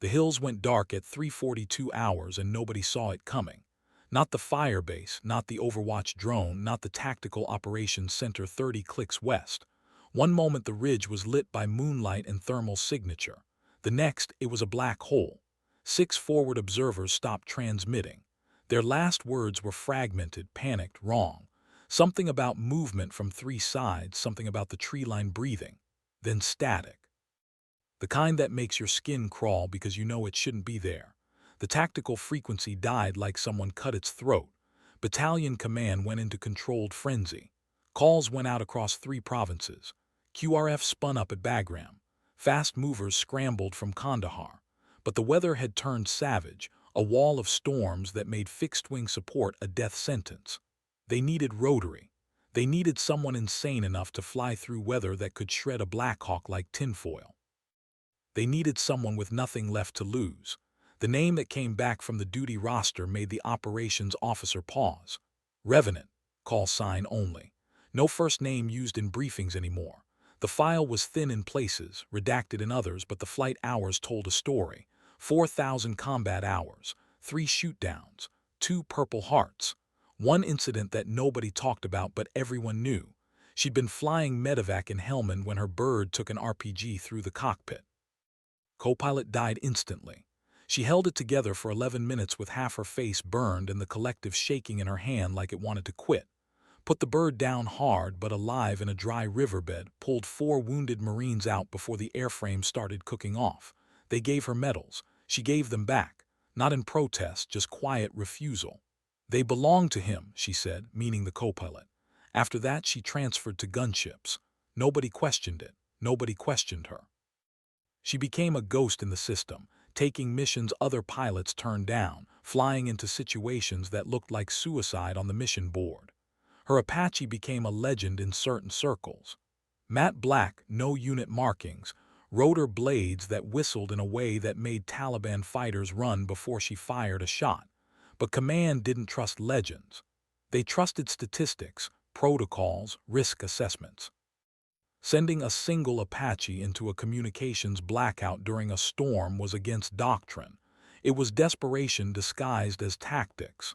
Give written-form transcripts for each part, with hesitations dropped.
The hills went dark at 3:42 hours and nobody saw it coming. Not the fire base, not the Overwatch drone, not the Tactical Operations Center 30 clicks west. One moment the ridge was lit by moonlight and thermal signature. The next, it was a black hole. 6 forward observers stopped transmitting. Their last words were fragmented, panicked, wrong. Something about movement from 3 sides, something about the tree line breathing. Then static. The kind that makes your skin crawl because you know it shouldn't be there. The tactical frequency died like someone cut its throat. Battalion command went into controlled frenzy. Calls went out across 3 provinces. QRF spun up at Bagram. Fast movers scrambled from Kandahar. But the weather had turned savage, a wall of storms that made fixed-wing support a death sentence. They needed rotary. They needed someone insane enough to fly through weather that could shred a Blackhawk like tinfoil. They needed someone with nothing left to lose. The name that came back from the duty roster made the operations officer pause. Revenant, call sign only. No first name used in briefings anymore. The file was thin in places, redacted in others, but the flight hours told a story. 4,000 combat hours, 3 shootdowns, 2 Purple Hearts. One incident that nobody talked about but everyone knew. She'd been flying medevac in Helmand when her bird took an RPG through the cockpit. Co-pilot died instantly. She held it together for 11 minutes with half her face burned and the collective shaking in her hand like it wanted to quit. Put the bird down hard but alive in a dry riverbed, pulled 4 wounded Marines out before the airframe started cooking off. They gave her medals. She gave them back. Not in protest, just quiet refusal. They belonged to him, she said, meaning the co-pilot. After that, she transferred to gunships. Nobody questioned it. Nobody questioned her. She became a ghost in the system, taking missions other pilots turned down, flying into situations that looked like suicide on the mission board. Her Apache became a legend in certain circles. Matte black, no unit markings, rotor blades that whistled in a way that made Taliban fighters run before she fired a shot. But command didn't trust legends. They trusted statistics, protocols, risk assessments. Sending a single Apache into a communications blackout during a storm was against doctrine. It was desperation disguised as tactics.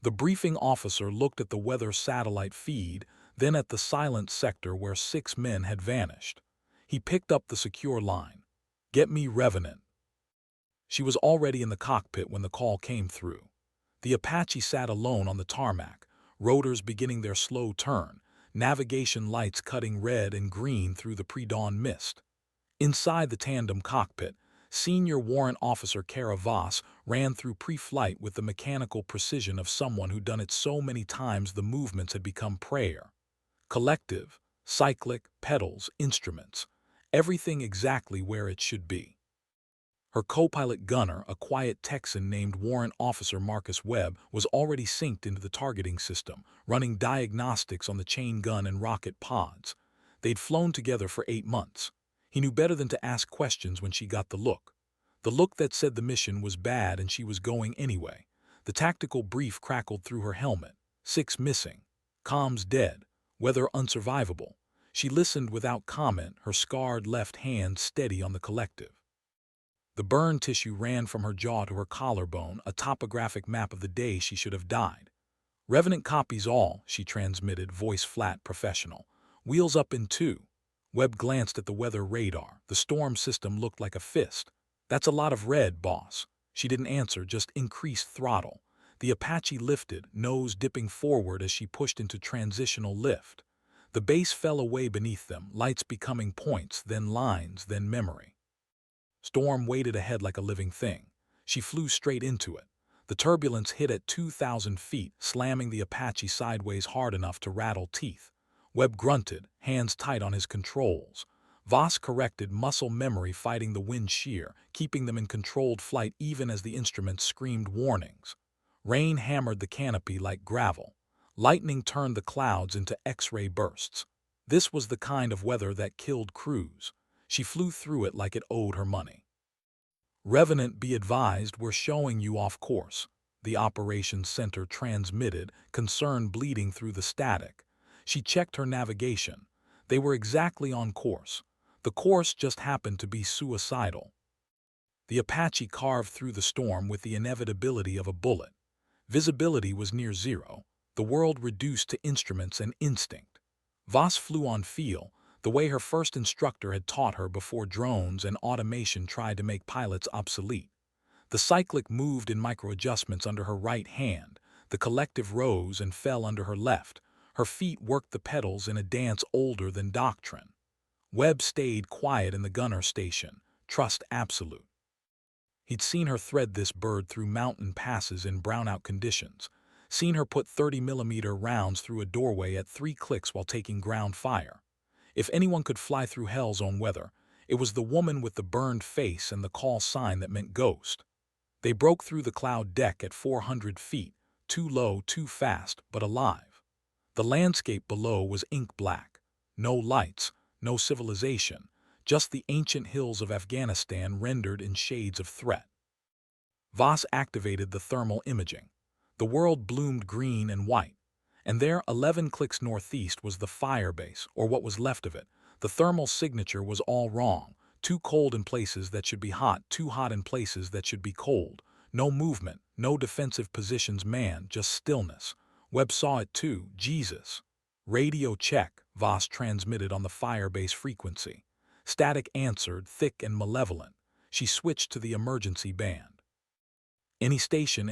The briefing officer looked at the weather satellite feed, then at the silent sector where 6 men had vanished. He picked up the secure line. "Get me Revenant." She was already in the cockpit when the call came through. The Apache sat alone on the tarmac, rotors beginning their slow turn, navigation lights cutting red and green through the pre-dawn mist. Inside the tandem cockpit, Senior Warrant Officer Kara Voss ran through pre-flight with the mechanical precision of someone who'd done it so many times the movements had become prayer. Collective, cyclic, pedals, instruments, everything exactly where it should be. Her co-pilot gunner, a quiet Texan named Warrant Officer Marcus Webb, was already synced into the targeting system, running diagnostics on the chain gun and rocket pods. They'd flown together for 8 months. He knew better than to ask questions when she got the look. The look that said the mission was bad and she was going anyway. The tactical brief crackled through her helmet. 6 missing. Comms dead. Weather unsurvivable. She listened without comment, her scarred left hand steady on the collective. The burn tissue ran from her jaw to her collarbone, a topographic map of the day she should have died. "Revenant copies all," she transmitted, voice flat, professional. "Wheels up in 2. Webb glanced at the weather radar. The storm system looked like a fist. "That's a lot of red, boss." She didn't answer, just increased throttle. The Apache lifted, nose dipping forward as she pushed into transitional lift. The base fell away beneath them, lights becoming points, then lines, then memory. Storm waited ahead like a living thing. She flew straight into it. The turbulence hit at 2,000 feet, slamming the Apache sideways hard enough to rattle teeth. Webb grunted, hands tight on his controls. Voss corrected, muscle memory fighting the wind shear, keeping them in controlled flight even as the instruments screamed warnings. Rain hammered the canopy like gravel. Lightning turned the clouds into X-ray bursts. This was the kind of weather that killed crews. She flew through it like it owed her money. "Revenant, be advised, we're showing you off course," the operations center transmitted, concern bleeding through the static. She checked her navigation. They were exactly on course. The course just happened to be suicidal. The Apache carved through the storm with the inevitability of a bullet. Visibility was near zero, the world reduced to instruments and instinct. Voss flew on feel, the way her first instructor had taught her before drones and automation tried to make pilots obsolete. The cyclic moved in micro-adjustments under her right hand, the collective rose and fell under her left, her feet worked the pedals in a dance older than doctrine. Webb stayed quiet in the gunner station, trust absolute. He'd seen her thread this bird through mountain passes in brownout conditions, seen her put 30mm rounds through a doorway at 3 clicks while taking ground fire. If anyone could fly through hell's own weather, it was the woman with the burned face and the call sign that meant ghost. They broke through the cloud deck at 400 feet, too low, too fast, but alive. The landscape below was ink black. No lights, no civilization, just the ancient hills of Afghanistan rendered in shades of threat. Voss activated the thermal imaging. The world bloomed green and white. And there, 11 clicks northeast, was the fire base, or what was left of it. The thermal signature was all wrong. Too cold in places that should be hot, too hot in places that should be cold. No movement, no defensive positions manned, just stillness. Webb saw it too. Jesus. Radio check, Voss transmitted on the firebase frequency. Static answered, thick and malevolent. She switched to the emergency band. Any station,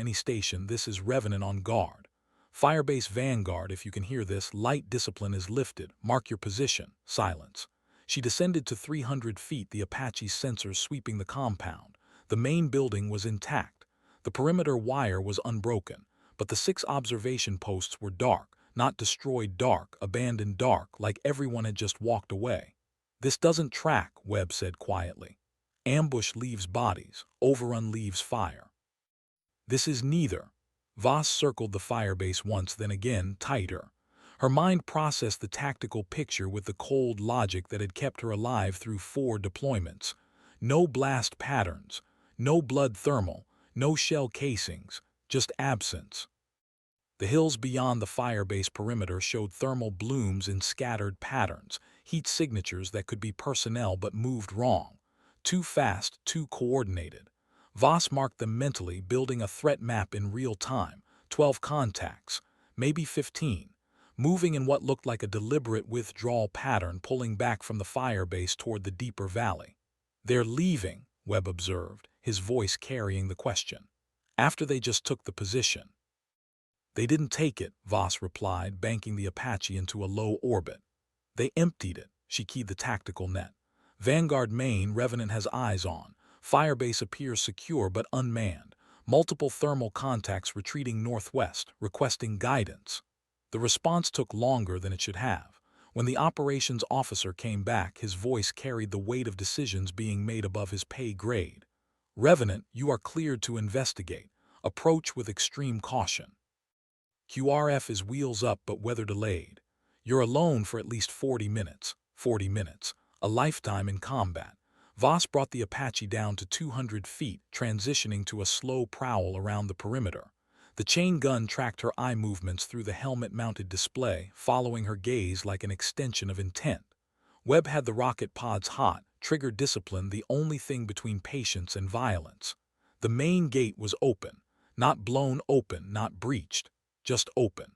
this is Revenant on guard. Firebase Vanguard, if you can hear this, light discipline is lifted. Mark your position. Silence. She descended to 300 feet, the Apache's sensors sweeping the compound. The main building was intact. The perimeter wire was unbroken, but the 6 observation posts were dark, not destroyed, dark, abandoned, dark, like everyone had just walked away. This doesn't track, Webb said quietly. Ambush leaves bodies, overrun leaves fire. This is neither. Voss circled the firebase once, then again, tighter. Her mind processed the tactical picture with the cold logic that had kept her alive through 4 deployments. No blast patterns, no blood thermal, no shell casings, just absence. The hills beyond the firebase perimeter showed thermal blooms in scattered patterns, heat signatures that could be personnel but moved wrong. Too fast, too coordinated. Voss marked them mentally, building a threat map in real time. 12 contacts, maybe 15, moving in what looked like a deliberate withdrawal pattern, pulling back from the firebase toward the deeper valley. They're leaving, Webb observed, his voice carrying the question. After they just took the position. They didn't take it, Voss replied, banking the Apache into a low orbit. They emptied it, she keyed the tactical net. Vanguard main, Revenant has eyes on. Firebase appears secure but unmanned. Multiple thermal contacts retreating northwest, requesting guidance. The response took longer than it should have. When the operations officer came back, his voice carried the weight of decisions being made above his pay grade. Revenant, you are cleared to investigate. Approach with extreme caution. QRF is wheels up but weather delayed. You're alone for at least 40 minutes. 40 minutes. A lifetime in combat. Voss brought the Apache down to 200 feet, transitioning to a slow prowl around the perimeter. The chain gun tracked her eye movements through the helmet-mounted display, following her gaze like an extension of intent. Webb had the rocket pods hot, trigger discipline the only thing between patience and violence. The main gate was open. Not blown open, not breached. Just open.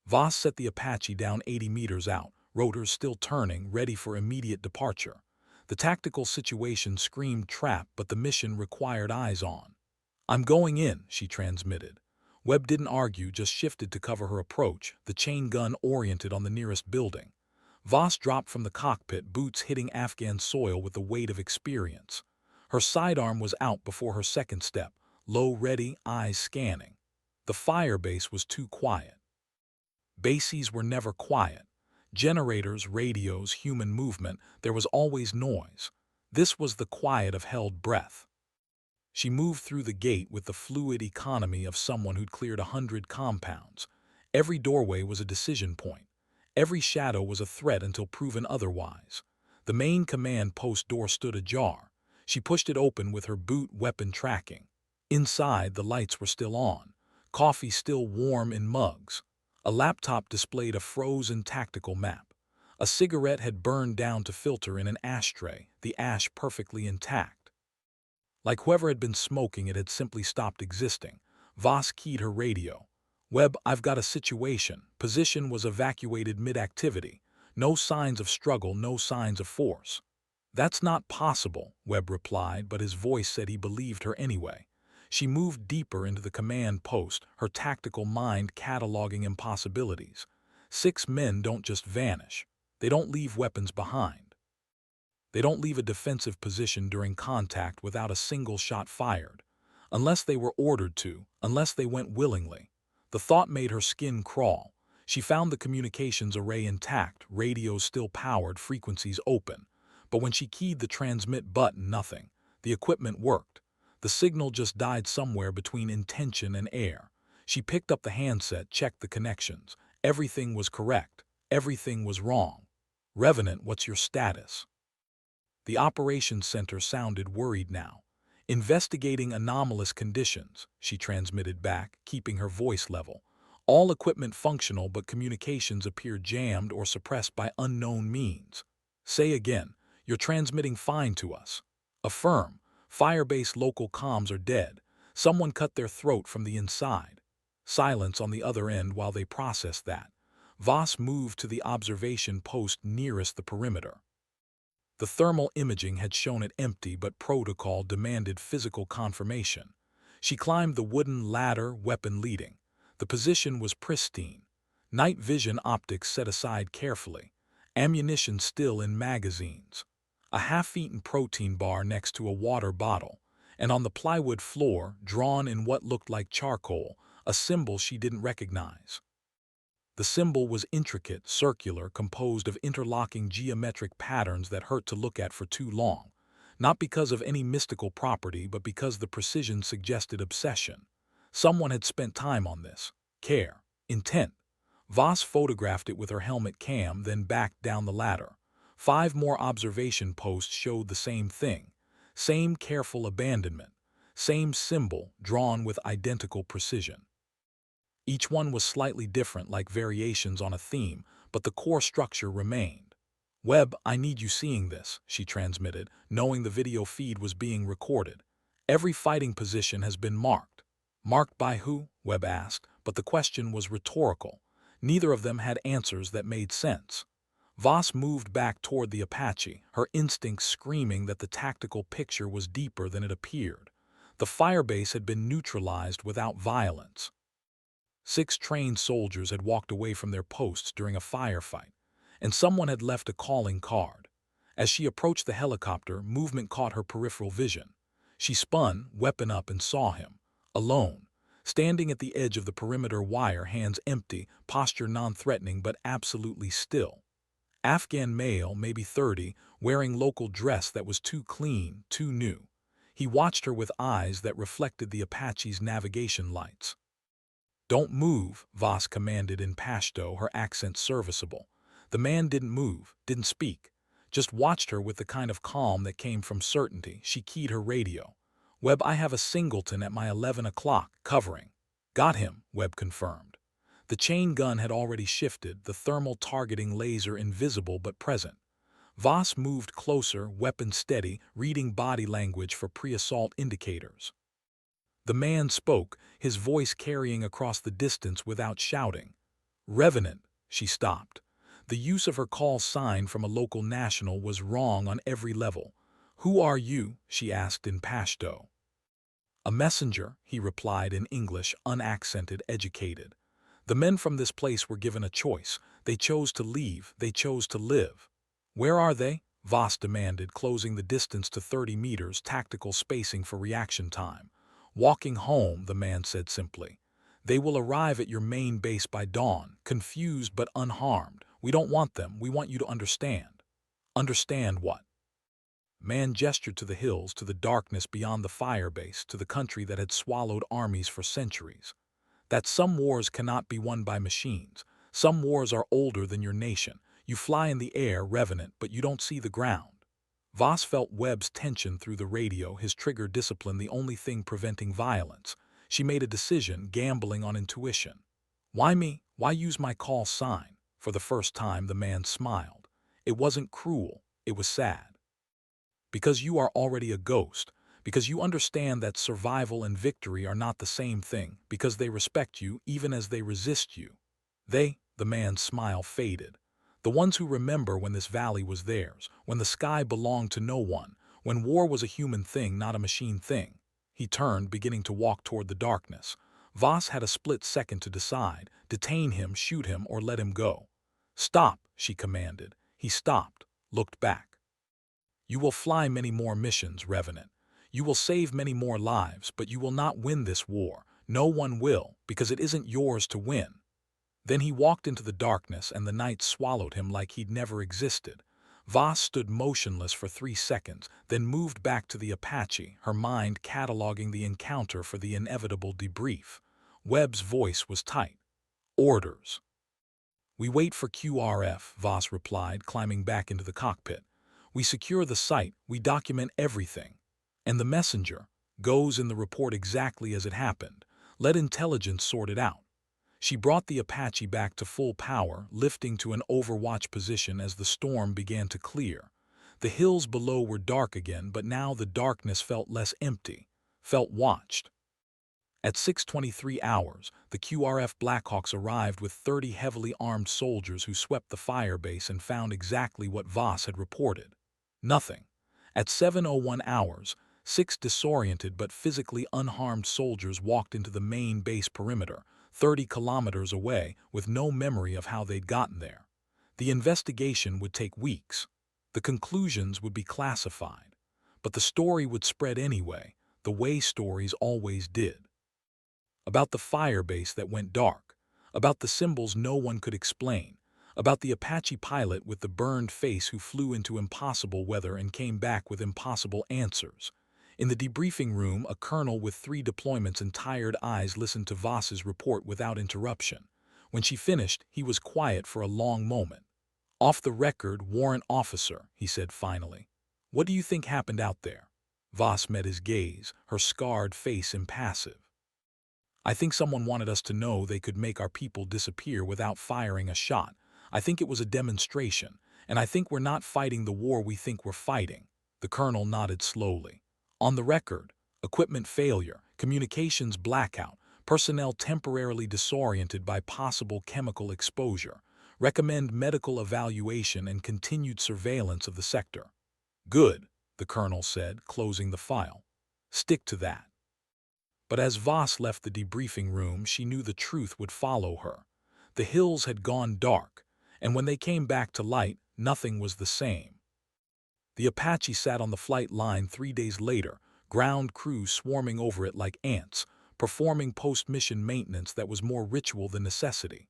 Voss set the Apache down 80 meters out, rotors still turning, ready for immediate departure. The tactical situation screamed trap, but the mission required eyes on. I'm going in, she transmitted. Webb didn't argue, just shifted to cover her approach, the chain gun oriented on the nearest building. Voss dropped from the cockpit, boots hitting Afghan soil with the weight of experience. Her sidearm was out before her second step, low ready, eyes scanning. The firebase was too quiet. Bases were never quiet. Generators, radios, human movement, there was always noise. This was the quiet of held breath. She moved through the gate with the fluid economy of someone who'd cleared 100 compounds. Every doorway was a decision point. Every shadow was a threat until proven otherwise. The main command post door stood ajar. She pushed it open with her boot, weapon tracking. Inside, the lights were still on. Coffee still warm in mugs. A laptop displayed a frozen tactical map. A cigarette had burned down to filter in an ashtray, the ash perfectly intact. Like whoever had been smoking it had simply stopped existing. Voss keyed her radio. "Webb, I've got a situation." Position was evacuated mid-activity. No signs of struggle, no signs of force. "That's not possible," Webb replied, but his voice said he believed her anyway. She moved deeper into the command post, her tactical mind cataloging impossibilities. 6 men don't just vanish. They don't leave weapons behind. They don't leave a defensive position during contact without a single shot fired. Unless they were ordered to, unless they went willingly. The thought made her skin crawl. She found the communications array intact, radios still powered, frequencies open. But when she keyed the transmit button, nothing. The equipment worked. The signal just died somewhere between intention and air. She picked up the handset, checked the connections. Everything was correct. Everything was wrong. "Revenant, what's your status?" The operations center sounded worried now. "Investigating anomalous conditions," she transmitted back, keeping her voice level. "All equipment functional, but communications appear jammed or suppressed by unknown means." "Say again." "You're transmitting fine to us." "Affirm. Firebase local comms are dead. Someone cut their throat from the inside." Silence on the other end while they processed that. Voss moved to the observation post nearest the perimeter. The thermal imaging had shown it empty, but protocol demanded physical confirmation. She climbed the wooden ladder, weapon leading. The position was pristine. Night vision optics set aside carefully. Ammunition still in magazines. A half-eaten protein bar next to a water bottle. And on the plywood floor, drawn in what looked like charcoal, a symbol she didn't recognize. The symbol was intricate, circular, composed of interlocking geometric patterns that hurt to look at for too long. Not because of any mystical property, but because the precision suggested obsession. Someone had spent time on this. Care. Intent. Voss photographed it with her helmet cam, then backed down the ladder. 5 more observation posts showed the same thing. Same careful abandonment. Same symbol, drawn with identical precision. Each one was slightly different, like variations on a theme, but the core structure remained. "Webb, I need you seeing this," she transmitted, knowing the video feed was being recorded. "Every fighting position has been marked." "Marked by who?" Webb asked, but the question was rhetorical. Neither of them had answers that made sense. Voss moved back toward the Apache, her instincts screaming that the tactical picture was deeper than it appeared. The firebase had been neutralized without violence. 6 trained soldiers had walked away from their posts during a firefight, and someone had left a calling card. As she approached the helicopter, movement caught her peripheral vision. She spun, weapon up, and saw him, alone, standing at the edge of the perimeter wire, hands empty, posture non-threatening but absolutely still. Afghan male, maybe 30, wearing local dress that was too clean, too new. He watched her with eyes that reflected the Apache's navigation lights. "Don't move," Voss commanded in Pashto, her accent serviceable. The man didn't move, didn't speak, just watched her with the kind of calm that came from certainty. She keyed her radio. "Webb, I have a singleton at my 11 o'clock, covering." "Got him," Webb confirmed. The chain gun had already shifted, the thermal targeting laser invisible but present. Voss moved closer, weapon steady, reading body language for pre-assault indicators. The man spoke, his voice carrying across the distance without shouting. "Revenant," she stopped. The use of her call sign from a local national was wrong on every level. "Who are you?" she asked in Pashto. "A messenger," he replied in English, unaccented, educated. "The men from this place were given a choice. They chose to leave, they chose to live." "Where are they?" Voss demanded, closing the distance to 30 meters, tactical spacing for reaction time. "Walking home," the man said simply. "They will arrive at your main base by dawn, confused but unharmed. We don't want them, we want you to understand." "Understand what?" Man gestured to the hills, to the darkness beyond the firebase, to the country that had swallowed armies for centuries. "That some wars cannot be won by machines. Some wars are older than your nation. You fly in the air, revenant, but you don't see the ground." Voss felt Webb's tension through the radio, his trigger discipline the only thing preventing violence. She made a decision, gambling on intuition. "Why me? Why use my call sign?" For the first time, the man smiled. It wasn't cruel, it was sad. "Because you are already a ghost. because you understand that survival and victory are not the same thing, because they respect you even as they resist you. The man's smile faded. The ones who remember when this valley was theirs, when the sky belonged to no one, when war was a human thing, not a machine thing. He turned, beginning to walk toward the darkness. Voss had a split second to decide, detain him, shoot him, or let him go. "Stop," she commanded. He stopped, looked back. "You will fly many more missions, Revenant. You will save many more lives, but you will not win this war. No one will, because it isn't yours to win." Then he walked into the darkness, and the night swallowed him like he'd never existed. Voss stood motionless for 3 seconds, then moved back to the Apache, her mind cataloging the encounter for the inevitable debrief. Webb's voice was tight. "Orders." "We wait for QRF," Voss replied, climbing back into the cockpit. "We secure the site, we document everything. And the messenger goes in the report exactly as it happened. Let intelligence sort it out." She brought the Apache back to full power, lifting to an overwatch position as the storm began to clear. The hills below were dark again, but now the darkness felt less empty, felt watched. At 6:23 hours, the QRF Blackhawks arrived with 30 heavily armed soldiers who swept the firebase and found exactly what Voss had reported. Nothing. At 7:01 hours, 6 disoriented but physically unharmed soldiers walked into the main base perimeter, 30 kilometers away, with no memory of how they'd gotten there. The investigation would take weeks. The conclusions would be classified. But the story would spread anyway, the way stories always did. About the firebase that went dark, about the symbols no one could explain, about the Apache pilot with the burned face who flew into impossible weather and came back with impossible answers. In the debriefing room, a colonel with 3 deployments and tired eyes listened to Voss's report without interruption. When she finished, he was quiet for a long moment. "Off the record, warrant officer," he said finally. "What do you think happened out there?" Voss met his gaze, her scarred face impassive. "I think someone wanted us to know they could make our people disappear without firing a shot. I think it was a demonstration, and I think we're not fighting the war we think we're fighting." The colonel nodded slowly. "On the record, equipment failure, communications blackout, personnel temporarily disoriented by possible chemical exposure. Recommend medical evaluation and continued surveillance of the sector." "Good," the colonel said, closing the file. "Stick to that." But as Voss left the debriefing room, she knew the truth would follow her. The hills had gone dark, and when they came back to light, nothing was the same. The Apache sat on the flight line 3 days later, ground crews swarming over it like ants, performing post-mission maintenance that was more ritual than necessity.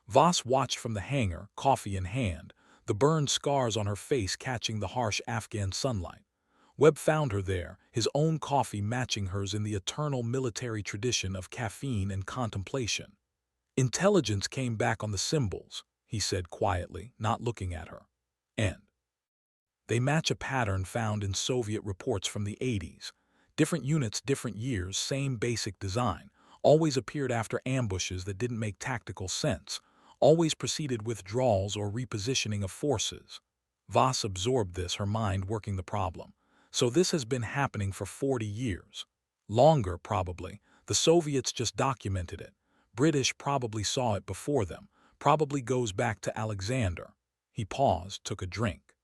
Voss watched from the hangar, coffee in hand, the burned scars on her face catching the harsh Afghan sunlight. Webb found her there, his own coffee matching hers in the eternal military tradition of caffeine and contemplation. "Intelligence came back on the symbols," he said quietly, not looking at her. "And they match a pattern found in Soviet reports from the 80s. Different units, different years, same basic design. Always appeared after ambushes that didn't make tactical sense. Always preceded withdrawals or repositioning of forces." Voss absorbed this, her mind working the problem. "So this has been happening for 40 years. Longer, probably. The Soviets just documented it. British probably saw it before them. Probably goes back to Alexander." He paused, took a drink.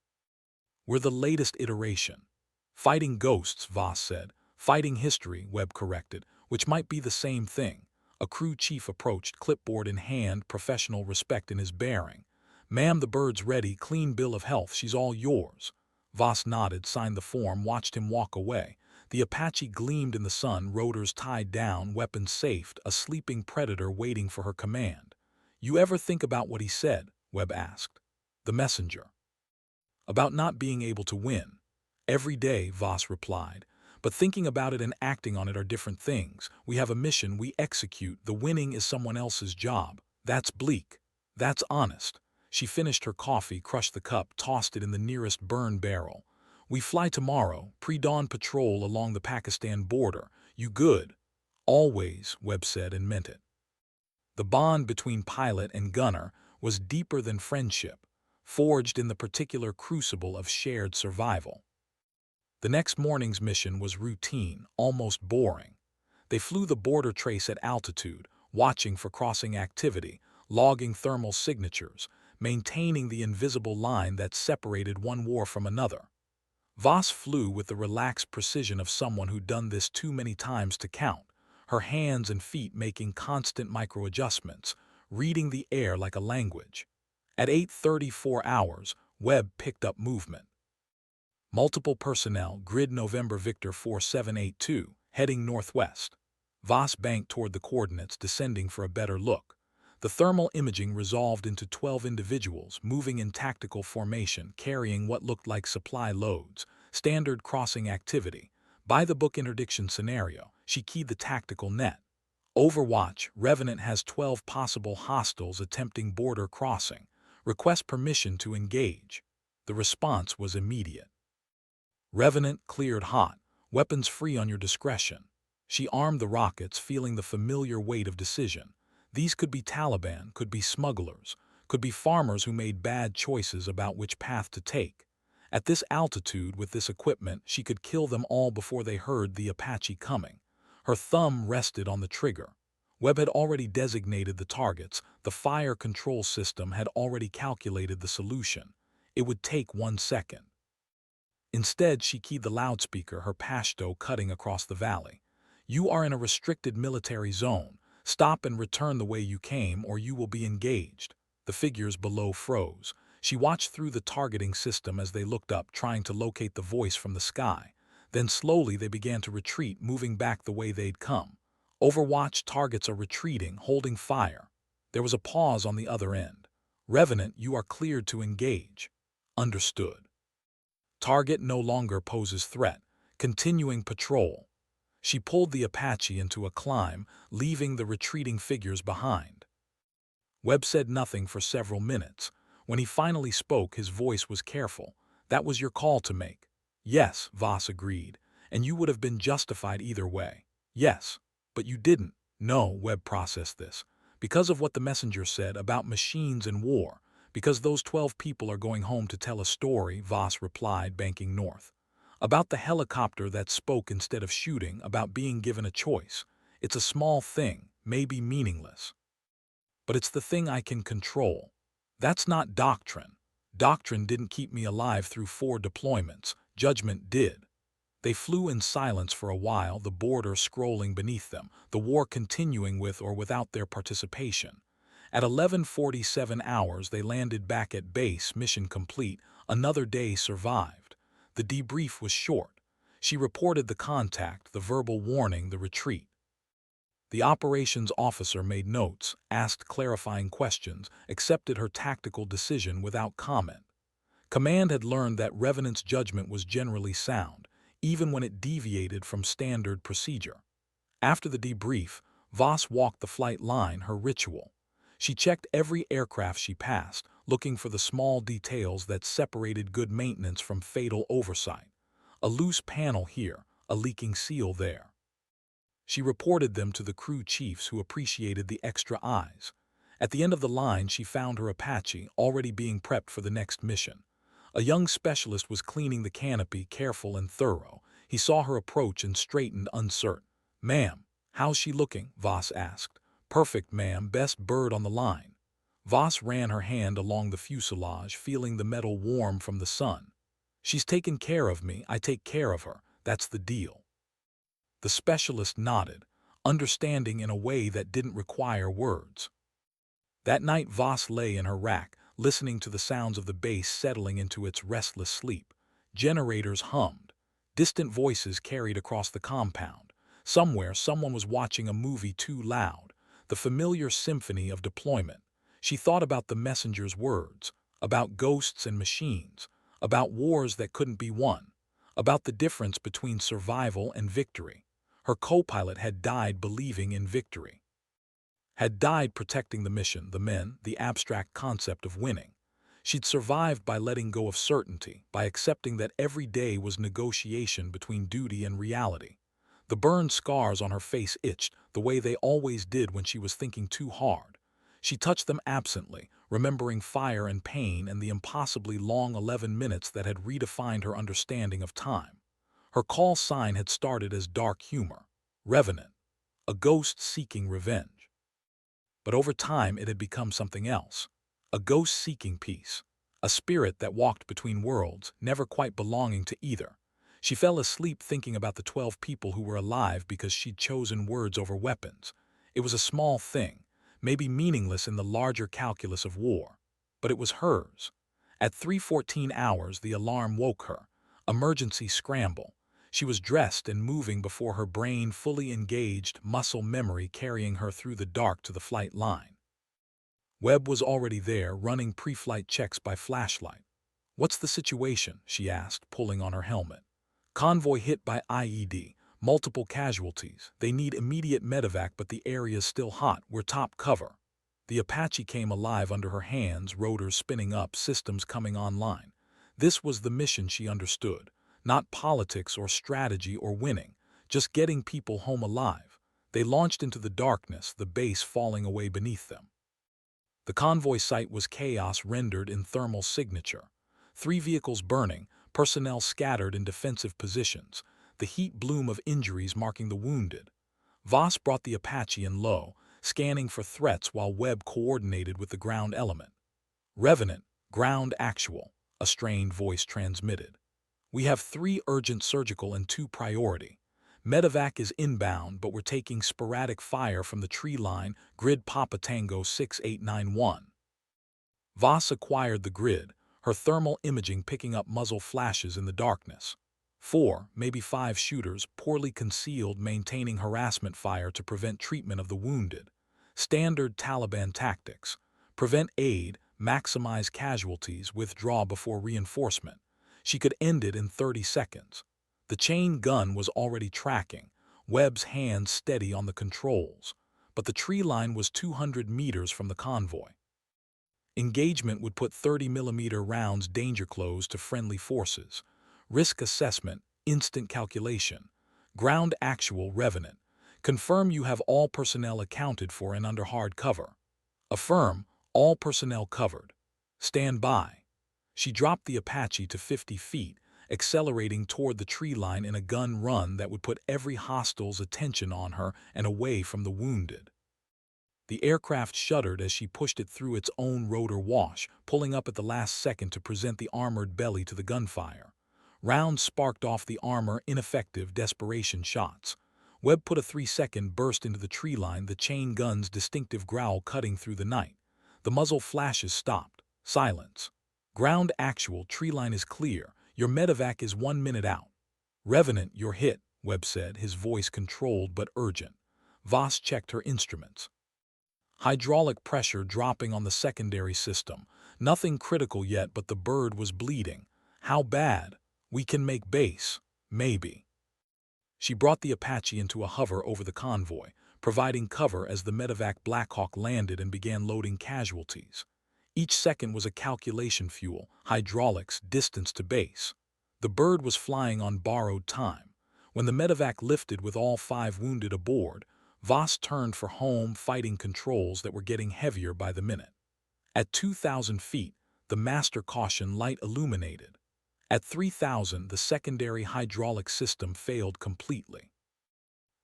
"We're the latest iteration." "Fighting ghosts," Voss said. "Fighting history," Webb corrected, which might be the same thing. A crew chief approached, clipboard in hand, professional respect in his bearing. "Ma'am, the bird's ready, clean bill of health, she's all yours." Voss nodded, signed the form, watched him walk away. The Apache gleamed in the sun, rotors tied down, weapons safed, a sleeping predator waiting for her command. "You ever think about what he said?" Webb asked. "The messenger." "About not being able to win." "Every day," Voss replied. "But thinking about it and acting on it are different things. We have a mission, we execute. The winning is someone else's job. That's bleak. That's honest." She finished her coffee, crushed the cup, tossed it in the nearest burn barrel. "We fly tomorrow, pre-dawn patrol along the Pakistan border. You good?" "Always," Webb said, and meant it. The bond between pilot and gunner was deeper than friendship, forged in the particular crucible of shared survival. The next morning's mission was routine, almost boring. They flew the border trace at altitude, watching for crossing activity, logging thermal signatures, maintaining the invisible line that separated one war from another. Voss flew with the relaxed precision of someone who'd done this too many times to count, her hands and feet making constant micro-adjustments, reading the air like a language. At 8:34 hours, Webb picked up movement. Multiple personnel, grid November Victor 4782, heading northwest. Voss banked toward the coordinates, descending for a better look. The thermal imaging resolved into 12 individuals moving in tactical formation, carrying what looked like supply loads, standard crossing activity. By the book interdiction scenario, she keyed the tactical net. Overwatch, Revenant has 12 possible hostiles attempting border crossing. Request permission to engage. The response was immediate. Revenant cleared hot, weapons free on your discretion. She armed the rockets, feeling the familiar weight of decision. These could be Taliban, could be smugglers, could be farmers who made bad choices about which path to take. At this altitude, with this equipment, she could kill them all before they heard the Apache coming. Her thumb rested on the trigger. Webb had already designated the targets. The fire control system had already calculated the solution. It would take 1 second. Instead, she keyed the loudspeaker, her Pashto cutting across the valley. You are in a restricted military zone. Stop and return the way you came, or you will be engaged. The figures below froze. She watched through the targeting system as they looked up, trying to locate the voice from the sky. Then slowly they began to retreat, moving back the way they'd come. Overwatch targets are retreating, holding fire. There was a pause on the other end. Revenant, you are cleared to engage. Understood. Target no longer poses threat. Continuing patrol. She pulled the Apache into a climb, leaving the retreating figures behind. Webb said nothing for several minutes. When he finally spoke, his voice was careful. That was your call to make. Yes, Voss agreed, and you would have been justified either way. Yes, but you didn't. No, Webb processed this. Because of what the messenger said about machines and war. Because those 12 people are going home to tell a story, Voss replied, banking north. About the helicopter that spoke instead of shooting, about being given a choice. It's a small thing, maybe meaningless. But it's the thing I can control. That's not doctrine. Doctrine didn't keep me alive through 4 deployments. Judgment did. They flew in silence for a while, the border scrolling beneath them, the war continuing with or without their participation. At 11:47 hours, they landed back at base, mission complete. Another day survived. The debrief was short. She reported the contact, the verbal warning, the retreat. The operations officer made notes, asked clarifying questions, accepted her tactical decision without comment. Command had learned that Revenant's judgment was generally sound, even when it deviated from standard procedure. After the debrief, Voss walked the flight line, her ritual. She checked every aircraft she passed, looking for the small details that separated good maintenance from fatal oversight. A loose panel here, a leaking seal there. She reported them to the crew chiefs, who appreciated the extra eyes. At the end of the line, she found her Apache, already being prepped for the next mission. A young specialist was cleaning the canopy, careful and thorough. He saw her approach and straightened, uncertain. "Ma'am, how's she looking?" Voss asked. "Perfect, ma'am, best bird on the line." Voss ran her hand along the fuselage, feeling the metal warm from the sun. "She's taken care of me, I take care of her, that's the deal." The specialist nodded, understanding in a way that didn't require words. That night Voss lay in her rack, listening to the sounds of the base settling into its restless sleep. Generators hummed. Distant voices carried across the compound. Somewhere, someone was watching a movie too loud. The familiar symphony of deployment. She thought about the messenger's words, about ghosts and machines, about wars that couldn't be won, about the difference between survival and victory. Her co-pilot had died believing in victory. Had died protecting the mission, the men, the abstract concept of winning. She'd survived by letting go of certainty, by accepting that every day was negotiation between duty and reality. The burned scars on her face itched, the way they always did when she was thinking too hard. She touched them absently, remembering fire and pain and the impossibly long 11 minutes that had redefined her understanding of time. Her call sign had started as dark humor, revenant, a ghost seeking revenge. But over time it had become something else, a ghost seeking peace, a spirit that walked between worlds, never quite belonging to either. She fell asleep thinking about the 12 people who were alive because she'd chosen words over weapons. It was a small thing, maybe meaningless in the larger calculus of war, but it was hers. At 3:14 hours, the alarm woke her. Emergency scramble. She was dressed and moving before her brain fully engaged, muscle memory carrying her through the dark to the flight line. Webb was already there, running pre-flight checks by flashlight. "What's the situation?" she asked, pulling on her helmet. "Convoy hit by IED. Multiple casualties. They need immediate medevac, but the area's still hot. We're top cover." The Apache came alive under her hands, rotors spinning up, systems coming online. This was the mission she understood. Not politics or strategy or winning, just getting people home alive. They launched into the darkness, the base falling away beneath them. The convoy site was chaos rendered in thermal signature. 3 vehicles burning, personnel scattered in defensive positions, the heat bloom of injuries marking the wounded. Voss brought the Apache in low, scanning for threats while Webb coordinated with the ground element. "Revenant, ground actual," a strained voice transmitted. "We have 3 urgent surgical and 2 priority. Medevac is inbound, but we're taking sporadic fire from the tree line, grid Papa Tango 6891. Voss acquired the grid, her thermal imaging picking up muzzle flashes in the darkness. 4, maybe 5 shooters, poorly concealed, maintaining harassment fire to prevent treatment of the wounded. Standard Taliban tactics. Prevent aid, maximize casualties, withdraw before reinforcement. She could end it in 30 seconds. The chain gun was already tracking, Webb's hands steady on the controls, but the tree line was 200 meters from the convoy. Engagement would put 30mm rounds danger close to friendly forces. Risk assessment, instant calculation. Ground actual, revenant. Confirm you have all personnel accounted for and under hard cover. Affirm, all personnel covered. Stand by. She dropped the Apache to 50 feet, accelerating toward the tree line in a gun run that would put every hostile's attention on her and away from the wounded. The aircraft shuddered as she pushed it through its own rotor wash, pulling up at the last second to present the armored belly to the gunfire. Rounds sparked off the armor, ineffective desperation shots. Webb put a 3-second burst into the tree line, the chain gun's distinctive growl cutting through the night. The muzzle flashes stopped. Silence. "Ground actual, tree line is clear. Your medevac is 1 minute out." "Revenant, you're hit," Webb said, his voice controlled but urgent. Voss checked her instruments. Hydraulic pressure dropping on the secondary system. Nothing critical yet, but the bird was bleeding. "How bad?" "We can make base. Maybe." She brought the Apache into a hover over the convoy, providing cover as the medevac Blackhawk landed and began loading casualties. Each second was a calculation: fuel, hydraulics, distance to base. The bird was flying on borrowed time. When the medevac lifted with all 5 wounded aboard, Voss turned for home, fighting controls that were getting heavier by the minute. At 2,000 feet, the master caution light illuminated. At 3,000, the secondary hydraulic system failed completely.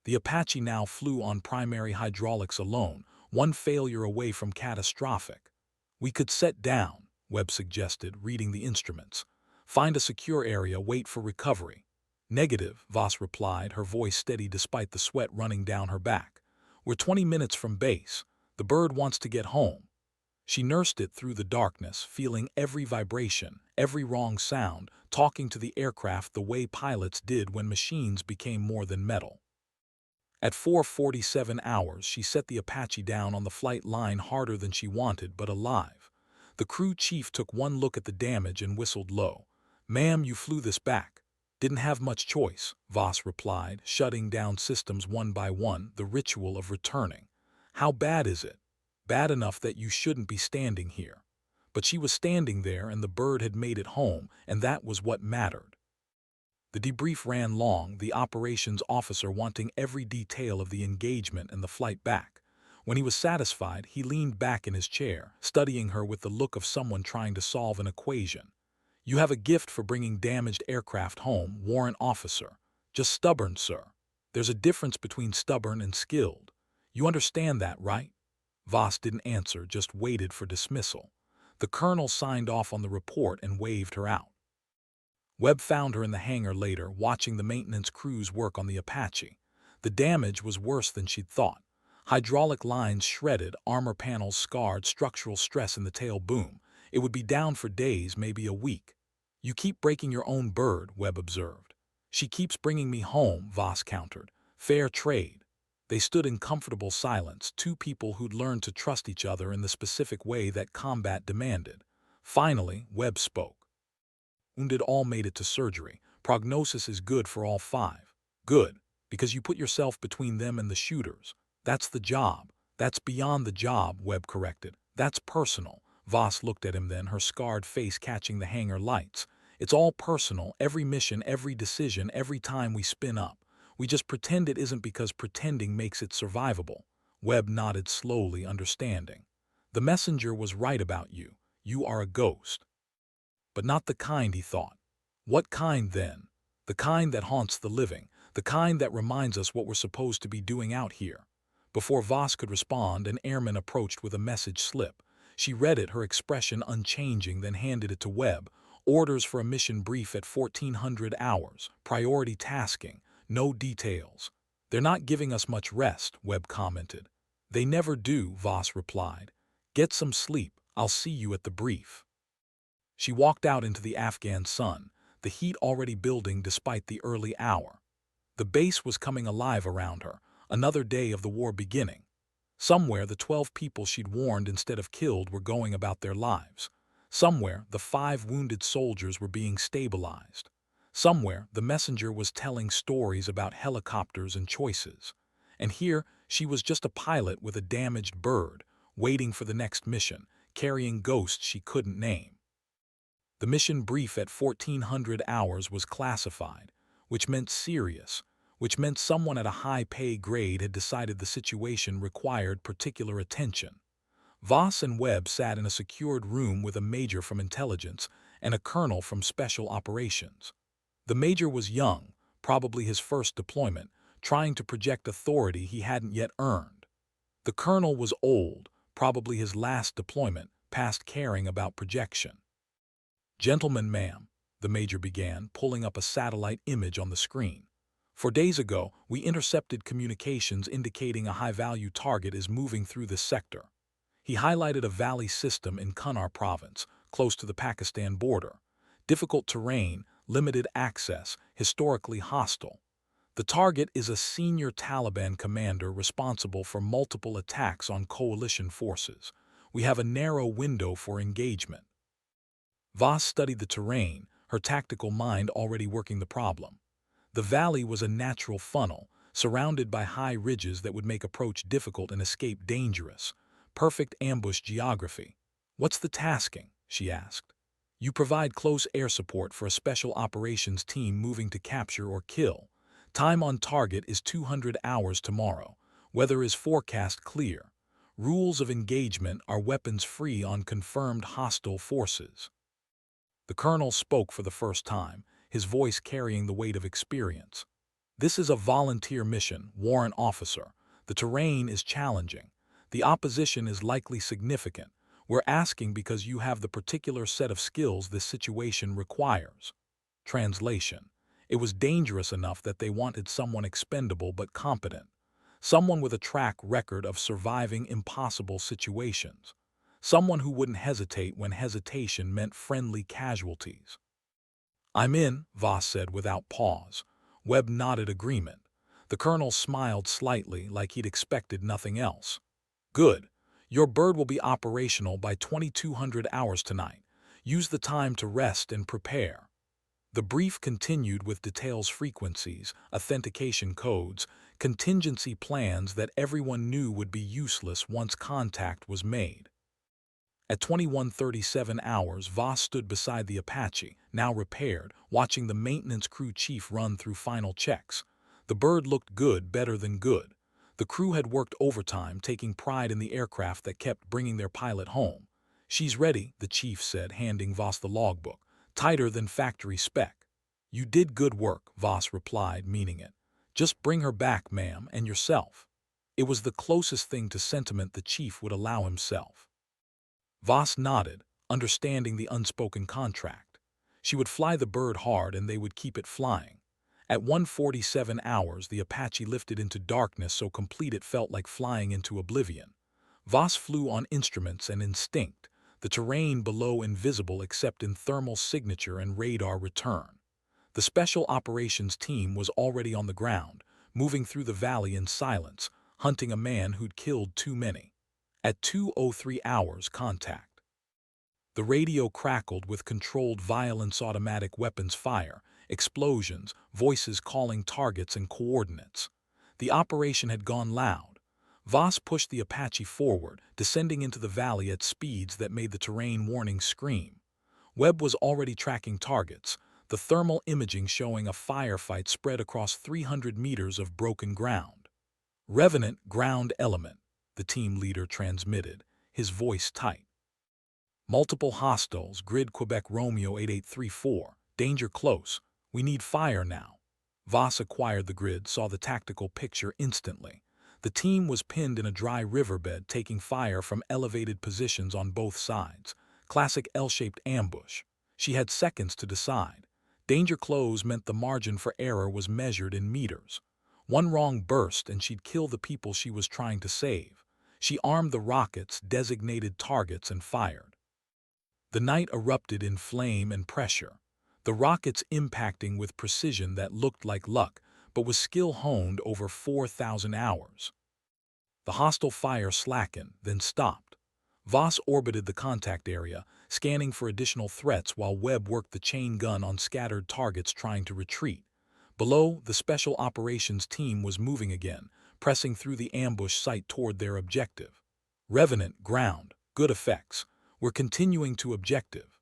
The Apache now flew on primary hydraulics alone, one failure away from catastrophic. "We could set down," Webb suggested, reading the instruments. "Find a secure area, wait for recovery." "Negative," Voss replied, her voice steady despite the sweat running down her back. "We're 20 minutes from base. The bird wants to get home." She nursed it through the darkness, feeling every vibration, every wrong sound, talking to the aircraft the way pilots did when machines became more than metal. At 4:47 hours, she set the Apache down on the flight line, harder than she wanted, but alive. The crew chief took one look at the damage and whistled low. "Ma'am, you flew this back." "Didn't have much choice," Voss replied, shutting down systems one by one, the ritual of returning. "How bad is it?" "Bad enough that you shouldn't be standing here." But she was standing there, and the bird had made it home, and that was what mattered. The debrief ran long, the operations officer wanting every detail of the engagement and the flight back. When he was satisfied, he leaned back in his chair, studying her with the look of someone trying to solve an equation. You have a gift for bringing damaged aircraft home, warrant officer. Just stubborn, sir. There's a difference between stubborn and skilled. You understand that, right? Voss didn't answer, just waited for dismissal. The colonel signed off on the report and waved her out. Webb found her in the hangar later, watching the maintenance crews work on the Apache. The damage was worse than she'd thought. Hydraulic lines shredded, armor panels scarred, structural stress in the tail boom. It would be down for days, maybe a week. You keep breaking your own bird, Webb observed. She keeps bringing me home, Voss countered. Fair trade. They stood in comfortable silence, two people who'd learned to trust each other in the specific way that combat demanded. Finally, Webb spoke. Wounded all made it to surgery. Prognosis is good for all five. Good, because you put yourself between them and the shooters. That's the job. That's beyond the job, Webb corrected. That's personal. Voss looked at him then, her scarred face catching the hangar lights. It's all personal, every mission, every decision, every time we spin up. We just pretend it isn't because pretending makes it survivable. Webb nodded slowly, understanding. The messenger was right about you. You are a ghost. But not the kind, he thought. What kind, then? The kind that haunts the living, the kind that reminds us what we're supposed to be doing out here. Before Voss could respond, an airman approached with a message slip. She read it, her expression unchanging, then handed it to Webb. Orders for a mission brief at 1400 hours. Priority tasking. No details. They're not giving us much rest, Webb commented. They never do, Voss replied. Get some sleep. I'll see you at the brief. She walked out into the Afghan sun, the heat already building despite the early hour. The base was coming alive around her, another day of the war beginning. Somewhere the 12 people she'd warned instead of killed were going about their lives. Somewhere the 5 wounded soldiers were being stabilized. Somewhere the messenger was telling stories about helicopters and choices. And here she was just a pilot with a damaged bird, waiting for the next mission, carrying ghosts she couldn't name. The mission brief at 1400 hours was classified, which meant serious, which meant someone at a high pay grade had decided the situation required particular attention. Voss and Webb sat in a secured room with a major from intelligence and a colonel from special operations. The major was young, probably his first deployment, trying to project authority he hadn't yet earned. The colonel was old, probably his last deployment, past caring about projection. Gentlemen, ma'am, the major began, pulling up a satellite image on the screen. 4 days ago, we intercepted communications indicating a high-value target is moving through this sector. He highlighted a valley system in Kunar province, close to the Pakistan border. Difficult terrain, limited access, historically hostile. The target is a senior Taliban commander responsible for multiple attacks on coalition forces. We have a narrow window for engagement. Voss studied the terrain, her tactical mind already working the problem. The valley was a natural funnel, surrounded by high ridges that would make approach difficult and escape dangerous. Perfect ambush geography. What's the tasking? She asked. You provide close air support for a special operations team moving to capture or kill. Time on target is 200 hours tomorrow. Weather is forecast clear. Rules of engagement are weapons free on confirmed hostile forces. The colonel spoke for the first time, his voice carrying the weight of experience. This is a volunteer mission, warrant officer. The terrain is challenging. The opposition is likely significant. We're asking because you have the particular set of skills this situation requires. Translation. It was dangerous enough that they wanted someone expendable but competent. Someone with a track record of surviving impossible situations. Someone who wouldn't hesitate when hesitation meant friendly casualties. I'm in, Voss said without pause. Webb nodded agreement. The colonel smiled slightly, like he'd expected nothing else. Good. Your bird will be operational by 2200 hours tonight. Use the time to rest and prepare. The brief continued with details, frequencies, authentication codes, contingency plans that everyone knew would be useless once contact was made. At 21:37 hours, Voss stood beside the Apache, now repaired, watching the maintenance crew chief run through final checks. The bird looked good, better than good. The crew had worked overtime, taking pride in the aircraft that kept bringing their pilot home. She's ready, the chief said, handing Voss the logbook. Tighter than factory spec. You did good work, Voss replied, meaning it. Just bring her back, ma'am, and yourself. It was the closest thing to sentiment the chief would allow himself. Voss nodded, understanding the unspoken contract. She would fly the bird hard and they would keep it flying. At 1:47 hours, the Apache lifted into darkness so complete it felt like flying into oblivion. Voss flew on instruments and instinct, the terrain below invisible except in thermal signature and radar return. The Special Operations team was already on the ground, moving through the valley in silence, hunting a man who'd killed too many. At 2:03 hours, contact. The radio crackled with controlled violence, automatic weapons fire, explosions, voices calling targets and coordinates. The operation had gone loud. Voss pushed the Apache forward, descending into the valley at speeds that made the terrain warning scream. Webb was already tracking targets, the thermal imaging showing a firefight spread across 300 meters of broken ground. Revenant ground element, the team leader transmitted, his voice tight. Multiple hostiles, grid Quebec Romeo 8834, danger close, we need fire now. Voss acquired the grid, saw the tactical picture instantly. The team was pinned in a dry riverbed, taking fire from elevated positions on both sides. Classic L-shaped ambush. She had seconds to decide. Danger close meant the margin for error was measured in meters. One wrong burst and she'd kill the people she was trying to save. She armed the rockets, designated targets, and fired. The night erupted in flame and pressure, the rockets impacting with precision that looked like luck, but was skill honed over 4,000 hours. The hostile fire slackened, then stopped. Voss orbited the contact area, scanning for additional threats while Webb worked the chain gun on scattered targets trying to retreat. Below, the Special Operations team was moving again, pressing through the ambush site toward their objective. Revenant ground, good effects. We're continuing to objective.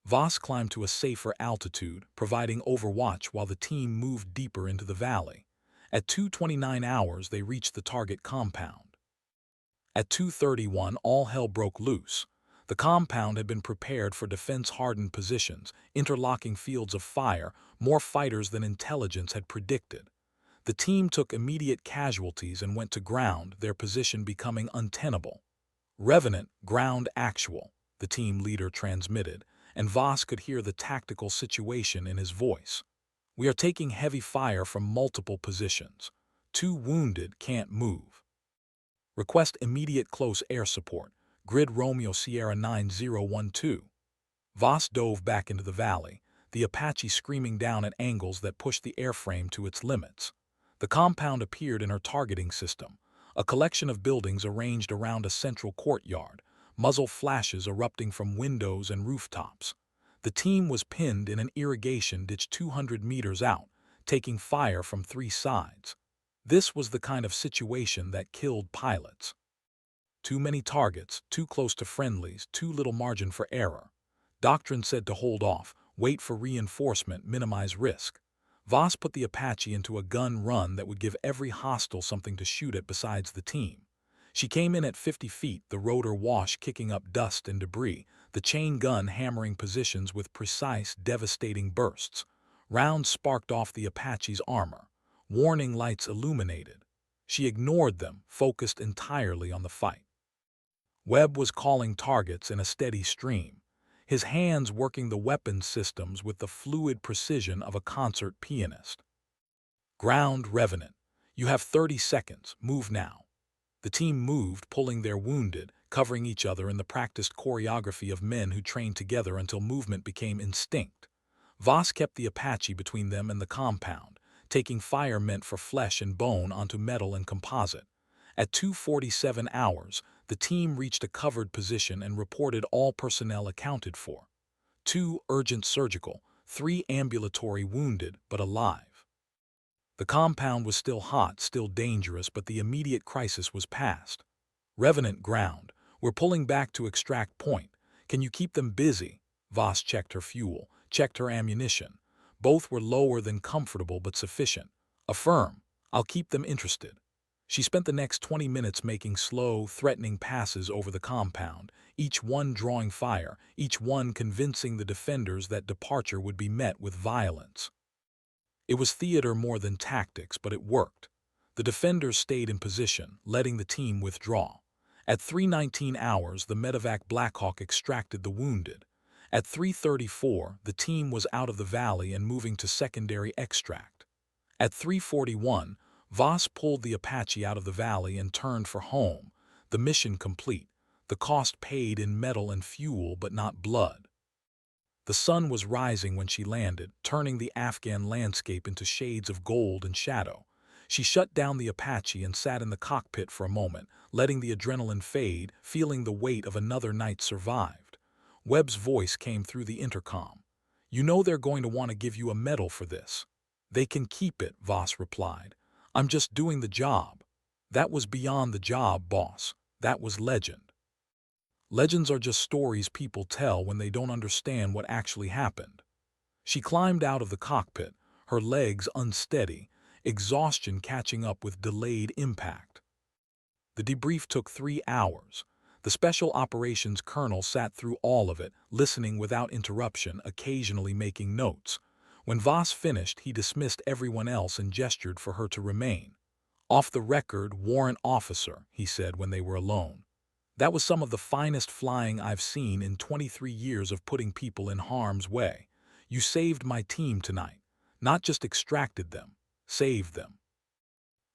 Voss climbed to a safer altitude, providing overwatch while the team moved deeper into the valley. At 2:29 hours, they reached the target compound. At 2:31, all hell broke loose. The compound had been prepared for defense-hardened positions, interlocking fields of fire, more fighters than intelligence had predicted. The team took immediate casualties and went to ground, their position becoming untenable. Revenant ground actual, the team leader transmitted, and Voss could hear the tactical situation in his voice. We are taking heavy fire from multiple positions. 2 wounded, can't move. Request immediate close air support. Grid Romeo Sierra 9012. Voss dove back into the valley, the Apache screaming down at angles that pushed the airframe to its limits. The compound appeared in her targeting system, a collection of buildings arranged around a central courtyard, muzzle flashes erupting from windows and rooftops. The team was pinned in an irrigation ditch 200 meters out, taking fire from 3 sides. This was the kind of situation that killed pilots. Too many targets, too close to friendlies, too little margin for error. Doctrine said to hold off, wait for reinforcement, minimize risk. Voss put the Apache into a gun run that would give every hostile something to shoot at besides the team. She came in at 50 feet, the rotor wash kicking up dust and debris, the chain gun hammering positions with precise, devastating bursts. Rounds sparked off the Apache's armor. Warning lights illuminated. She ignored them, focused entirely on the fight. Webb was calling targets in a steady stream, his hands working the weapons systems with the fluid precision of a concert pianist. Ground Revenant. You have 30 seconds. Move now. The team moved, pulling their wounded, covering each other in the practiced choreography of men who trained together until movement became instinct. Voss kept the Apache between them and the compound, taking fire meant for flesh and bone onto metal and composite. At 2:47 hours, the team reached a covered position and reported all personnel accounted for. 2 urgent surgical, 3 ambulatory wounded but alive. The compound was still hot, still dangerous, but the immediate crisis was past. Revenant ground. We're pulling back to extract point. Can you keep them busy? Voss checked her fuel, checked her ammunition. Both were lower than comfortable but sufficient. Affirm. I'll keep them interested. She spent the next 20 minutes making slow, threatening passes over the compound, each one drawing fire, each one convincing the defenders that departure would be met with violence. It was theater more than tactics, but it worked. The defenders stayed in position, letting the team withdraw. At 3:19 hours, the medevac Blackhawk extracted the wounded. At 3:34, the team was out of the valley and moving to secondary extract. At 3:41, Voss pulled the Apache out of the valley and turned for home, the mission complete, the cost paid in metal and fuel but not blood. The sun was rising when she landed, turning the Afghan landscape into shades of gold and shadow. She shut down the Apache and sat in the cockpit for a moment, letting the adrenaline fade, feeling the weight of another night survived. Webb's voice came through the intercom. "You know they're going to want to give you a medal for this." "They can keep it," Voss replied. "I'm just doing the job." "That was beyond the job, boss. That was legend." Legends are just stories people tell when they don't understand what actually happened. She climbed out of the cockpit, her legs unsteady, exhaustion catching up with delayed impact. The debrief took 3 hours. The Special Operations Colonel sat through all of it, listening without interruption, occasionally making notes. When Voss finished, he dismissed everyone else and gestured for her to remain. "Off the record, warrant officer," he said when they were alone. "That was some of the finest flying I've seen in 23 years of putting people in harm's way. You saved my team tonight. Not just extracted them, saved them."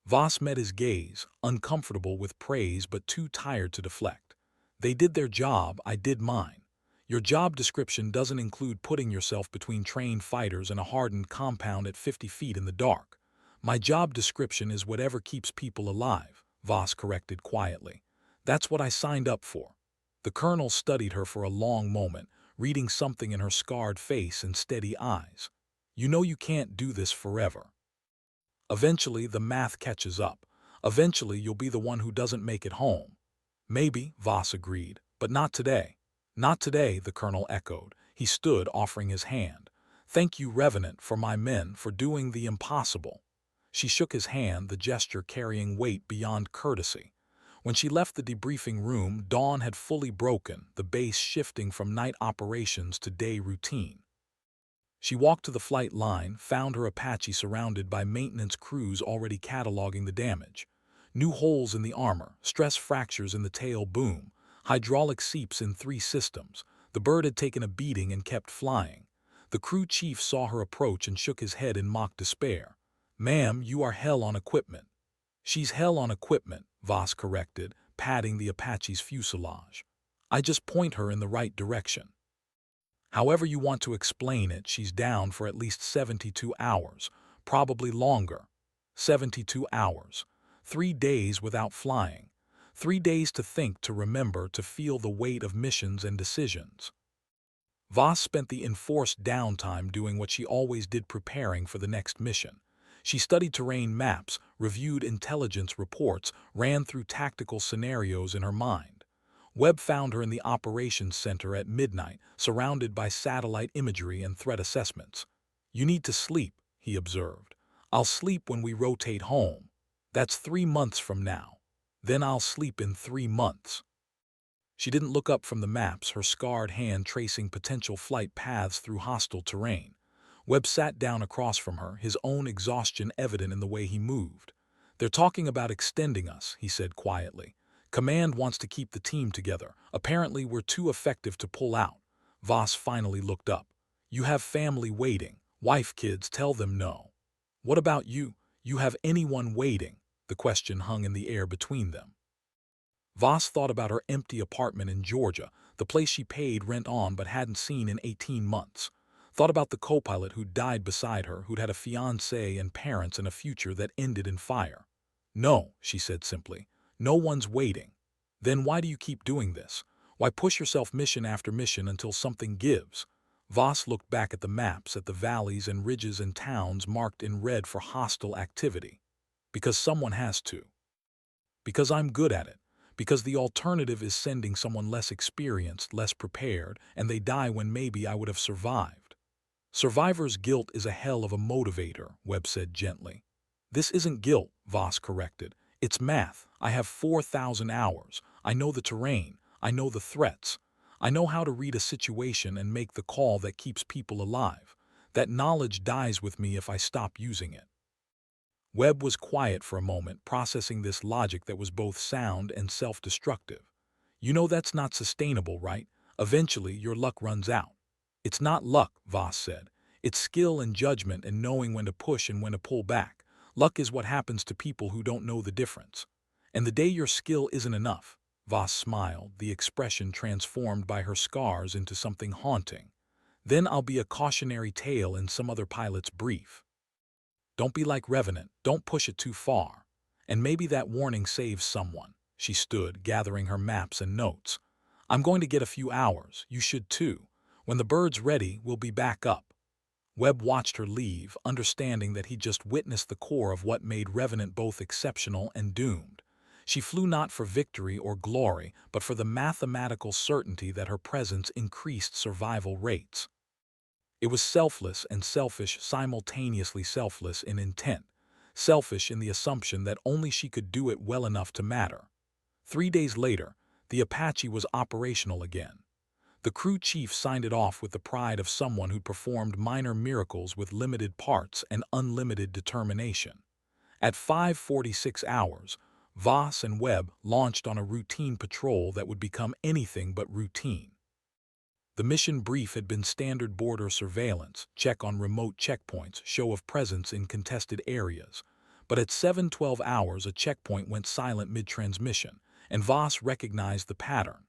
Voss met his gaze, uncomfortable with praise but too tired to deflect. "They did their job, I did mine. Your job description doesn't include putting yourself between trained fighters and a hardened compound at 50 feet in the dark. My job description is whatever keeps people alive," Voss corrected quietly. "That's what I signed up for." The colonel studied her for a long moment, reading something in her scarred face and steady eyes. "You know you can't do this forever. Eventually, the math catches up. Eventually, you'll be the one who doesn't make it home." "Maybe," Voss agreed, "but not today." "Not today," the colonel echoed. He stood, offering his hand. "Thank you, Revenant, for my men, for doing the impossible." She shook his hand, the gesture carrying weight beyond courtesy. When she left the debriefing room, dawn had fully broken, the base shifting from night operations to day routine. She walked to the flight line, found her Apache surrounded by maintenance crews already cataloging the damage. New holes in the armor, stress fractures in the tail boom, hydraulic seeps in 3 systems. The bird had taken a beating and kept flying. The crew chief saw her approach and shook his head in mock despair. "Ma'am, you are hell on equipment." "She's hell on equipment," Voss corrected, patting the Apache's fuselage. "I just point her in the right direction. However you want to explain it, she's down for at least 72 hours, probably longer. 72 hours. 3 days without flying. 3 days to think, to remember, to feel the weight of missions and decisions." Voss spent the enforced downtime doing what she always did, preparing for the next mission. She studied terrain maps, reviewed intelligence reports, ran through tactical scenarios in her mind. Webb found her in the operations center at midnight, surrounded by satellite imagery and threat assessments. "You need to sleep," he observed. "I'll sleep when we rotate home. That's 3 months from now. Then I'll sleep in 3 months." She didn't look up from the maps, her scarred hand tracing potential flight paths through hostile terrain. Webb sat down across from her, his own exhaustion evident in the way he moved. "They're talking about extending us," he said quietly. "Command wants to keep the team together. Apparently we're too effective to pull out." Voss finally looked up. "You have family waiting. Wife, kids, tell them no." "What about you? You have anyone waiting?" The question hung in the air between them. Voss thought about her empty apartment in Georgia, the place she paid rent on but hadn't seen in 18 months. Thought about the co-pilot who'd died beside her, who'd had a fiancé and parents and a future that ended in fire. "No," she said simply. "No one's waiting." "Then why do you keep doing this? Why push yourself mission after mission until something gives?" Voss looked back at the maps, at the valleys and ridges and towns marked in red for hostile activity. "Because someone has to. Because I'm good at it. Because the alternative is sending someone less experienced, less prepared, and they die when maybe I would have survived." "Survivor's guilt is a hell of a motivator," Webb said gently. "This isn't guilt," Voss corrected. It's math. I have 4,000 hours. I know the terrain. I know the threats. I know how to read a situation and make the call that keeps people alive. That knowledge dies with me if I stop using it. Webb was quiet for a moment, processing this logic that was both sound and self-destructive. You know that's not sustainable, right? Eventually, your luck runs out. It's not luck, Voss said. It's skill and judgment and knowing when to push and when to pull back. Luck is what happens to people who don't know the difference. And the day your skill isn't enough, Voss smiled, the expression transformed by her scars into something haunting. Then I'll be a cautionary tale in some other pilot's brief. Don't be like Revenant, don't push it too far. And maybe that warning saves someone. She stood, gathering her maps and notes. I'm going to get a few hours, you should too. When the bird's ready, we'll be back up. Webb watched her leave, understanding that he just witnessed the core of what made Revenant both exceptional and doomed. She flew not for victory or glory, but for the mathematical certainty that her presence increased survival rates. It was selfless and selfish, simultaneously selfless in intent, selfish in the assumption that only she could do it well enough to matter. 3 days later, the Apache was operational again. The crew chief signed it off with the pride of someone who performed minor miracles with limited parts and unlimited determination. At 5:46 hours, Voss and Webb launched on a routine patrol that would become anything but routine. The mission brief had been standard border surveillance, check on remote checkpoints, show of presence in contested areas. But at 7:12 hours, a checkpoint went silent mid-transmission, and Voss recognized the pattern.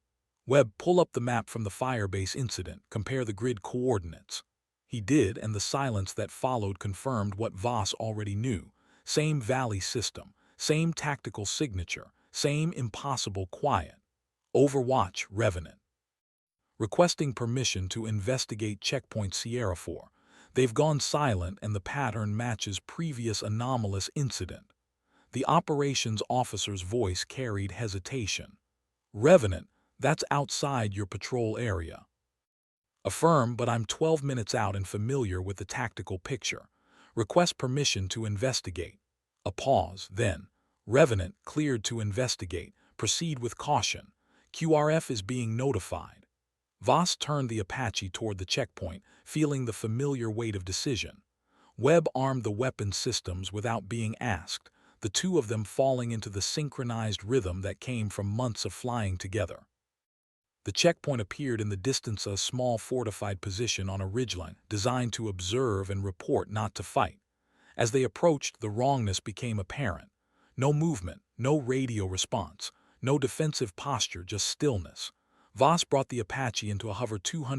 Webb, pull up the map from the firebase incident, compare the grid coordinates. He did, and the silence that followed confirmed what Voss already knew. Same valley system, same tactical signature, same impossible quiet. Overwatch, Revenant. Requesting permission to investigate checkpoint Sierra 4. They've gone silent and the pattern matches previous anomalous incident. The operations officer's voice carried hesitation. Revenant, that's outside your patrol area. Affirm, but I'm 12 minutes out and familiar with the tactical picture. Request permission to investigate. A pause, then. Revenant, cleared to investigate. Proceed with caution. QRF is being notified. Voss turned the Apache toward the checkpoint, feeling the familiar weight of decision. Webb armed the weapon systems without being asked, the two of them falling into the synchronized rhythm that came from months of flying together. The checkpoint appeared in the distance, a small fortified position on a ridgeline, designed to observe and report, not to fight. As they approached, the wrongness became apparent. No movement, no radio response, no defensive posture, just stillness. Voss brought the Apache into a hover 200